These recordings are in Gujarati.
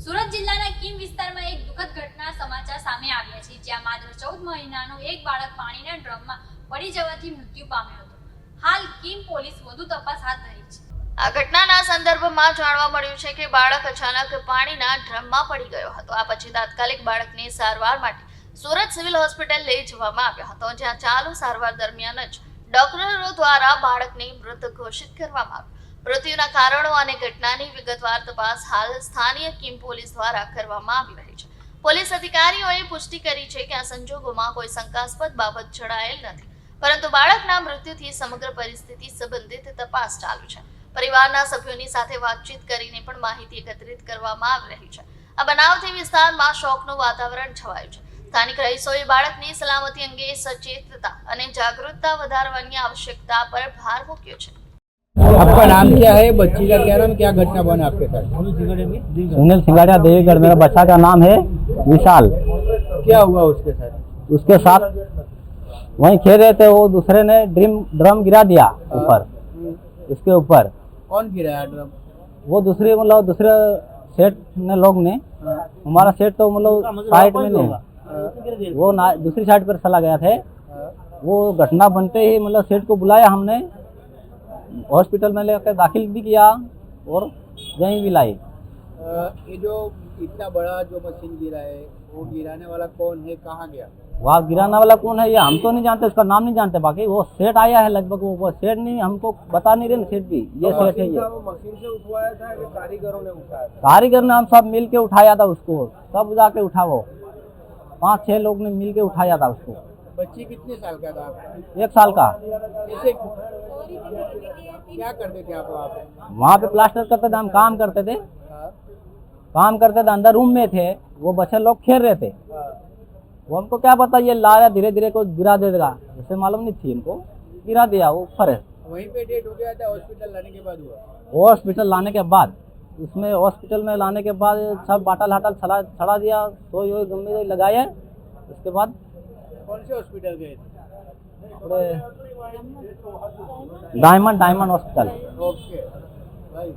સુરત જિલ્લાના કીમ વિસ્તારમાં એક દુઃખદ ઘટના સમાચાર સામે આવ્યા છે, જ્યાં માત્ર 14 મહિનાનું એક બાળક પાણીના ડ્રમમાં પડી જવાથી મૃત્યુ પામ્યો હતો. હાલ કીમ પોલીસ વધુ તપાસ હાથ ધરી છે. આ ઘટનાના સંદર્ભમાં જાણવા મળ્યું છે કે બાળક અચાનક પાણીના ડ્રમમાં પડી ગયો હતો. આ પછી તાત્કાલિક બાળકને સારવાર માટે સુરત સિવિલ હોસ્પિટલ લઈ જવામાં આવ્યો હતો, જ્યાં ચાલુ સારવાર દરમિયાન જ ડોક્ટરો દ્વારા બાળકને મૃત ઘોષિત કરવામાં આવ્યું. મૃત્યુના કારણો અને ઘટનાની વિગતવાર તપાસ હાલ સ્થાનિય કીમ પોલીસ દ્વારા કરવામાં આવી રહી છે. પોલીસ અધિકારીઓએ પુષ્ટિ કરી છે કે આ સંજોગોમાં કોઈ શંકાસ્પદ બાબત જણાયેલ નથી, પરંતુ બાળકના મૃત્યુથી સમગ્ર પરિસ્થિતિ સંબંધિત તપાસ ચાલુ છે. પરિવારના સભ્યોની સાથે વાતચીત કરીને પણ માહિતી એકત્રિત કરવામાં આવી રહી છે. આ બનાવથી વિસ્તારમાં શોકનું વાતાવરણ છવાયું છે. સ્થાનિક રહીશોએ બાળકની સલામતી અંગે સચેતતા અને જાગૃતતા વધારવાની आवश्यकता पर भार મૂક્યો છે. आपका नाम क्या है, बच्ची का क्या नाम, क्या घटना बना आपके साथ? सुनील सिंगाड़िया देवीगढ़। मेरा बच्चा का नाम है विशाल। क्या हुआ उसके साथ? उसके साथ वहीं खेल रहे थे, वो दूसरे ने ड्रम गिरा दिया ऊपर, इसके ऊपर। कौन गिराया ड्रम? वो दूसरे सेट ने लोग ने, हमारा सेट तो साइड में नहीं, वो दूसरी साइड पर चला गया थे। वो घटना बनते ही सेट को बुलाया हमने, हॉस्पिटल में लेकर दाखिल भी किया और यहीं भी लाई। ये जो इतना बड़ा जो मशीन गिरा है, वो गिराने वाला कौन है, कहाँ गया? वहाँ गिराने वाला कौन है ये हम तो नहीं जानते, उसका नाम नहीं जानते। बाकी वो सेट आया है लगभग, वो सेट नहीं, हमको बता नहीं रहे सेट भी, ये सेट है। ये मशीन से उठवाया था कि कारीगरों ने उठाया? कारीगर ने हम सब मिल के उठाया था उसको, सब जाके उठा, वो 5-6 लोग ने मिल के उठाया था उसको। बच्ची कितने साल का था आपका? 1 साल का। कैसे क्या करते थे आप वहाँ पे? वहाँ पे प्लास्टर करते थे, हम काम करते थे, अंदर रूम में थे। वो बच्चे लोग खेल रहे थे, वो हमको क्या पता ये लाया धीरे धीरे को गिरा देगा, जैसे मालूम नहीं थी हमको, गिरा दिया वो ऊपर है। वहीं पे डेट हो गया था, हॉस्पिटल लाने के बाद हुआ? हॉस्पिटल लाने के बाद, उसमें हॉस्पिटल में लाने के बाद सब बाटल हाटल छड़ा दिया, सोई गम्मे लगाए। उसके बाद कौन से हॉस्पिटल गए थे? Diamond hospital. ओके भाई।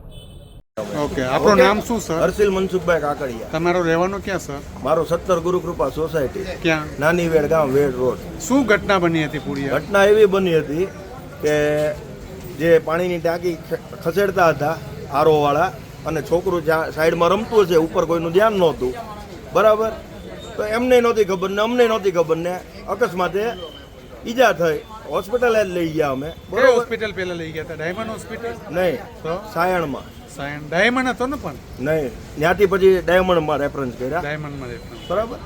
ઓકે, આપણું નામ શું સર? હર્ષિલ મનસુખભાઈ કાકડિયા. તમારો રહેવાનો ક્યાં સર? મારો 17 ગુરુકૃપા સોસાયટી, ક્યાં? નાની વેડ ગામ, વેડ રોડ. શું ઘટના બની હતી પૂરી? ઘટના એવી બની હતી કે જે પાણીની ટાંકી ખસેડતા હતા આરો વાળા, અને છોકરું જ્યાં સાઈડમાં રમતું હશે, ઉપર કોઈનું ધ્યાન નહોતું, બરાબર. તો એમને નહોતી ખબર ને અમને નહોતી ખબર ને અકસ્માતે ઈજા થઈ. હોસ્પિટલે જ લઈ ગયા અમે. કઈ હોસ્પિટલ પહેલા લઈ ગયા હતા? Diamond hospital? નહીં, તો સાયણમાં. સાયણ ડાયમંડ હતો ને? પણ નહીં, ત્યાંથી પછી ડાયમંડમાં રેફરન્સ કર્યા, ડાયમંડમાં રહેતા. બરાબર.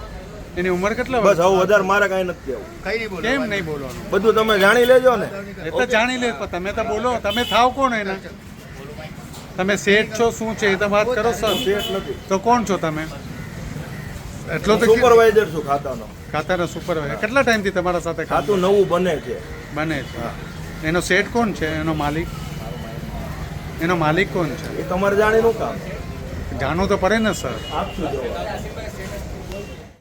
એની ઉંમર કેટલા બસ વર્ષ? આવું વધારે મારે કાંઈ નથી કહેવું. કેમ નહીં બોલવાનું? બધું તમે જાણી લેજો ને. એ તો જાણી લે, પણ તમે તો બોલો. તમે થાવ કોણ એના? તમે શેઠ છો શું છે એ તો વાત કરો સર. શેઠ નથી, તો કોણ છો તમે? એટલો તો સુપરવાઇઝર છું ખાતાનો. ખાતાના સુપરવાઇઝર. કેટલા ટાઈમથી તમારા સાથે ખાતું નવું બને છે. બને છે? એનો શેઠ કોણ છે? એનો માલિક કોણ છે? એ તમારે જાણીનું કામ. જાણવું તો પડે ને સર. આપશું જવાબ.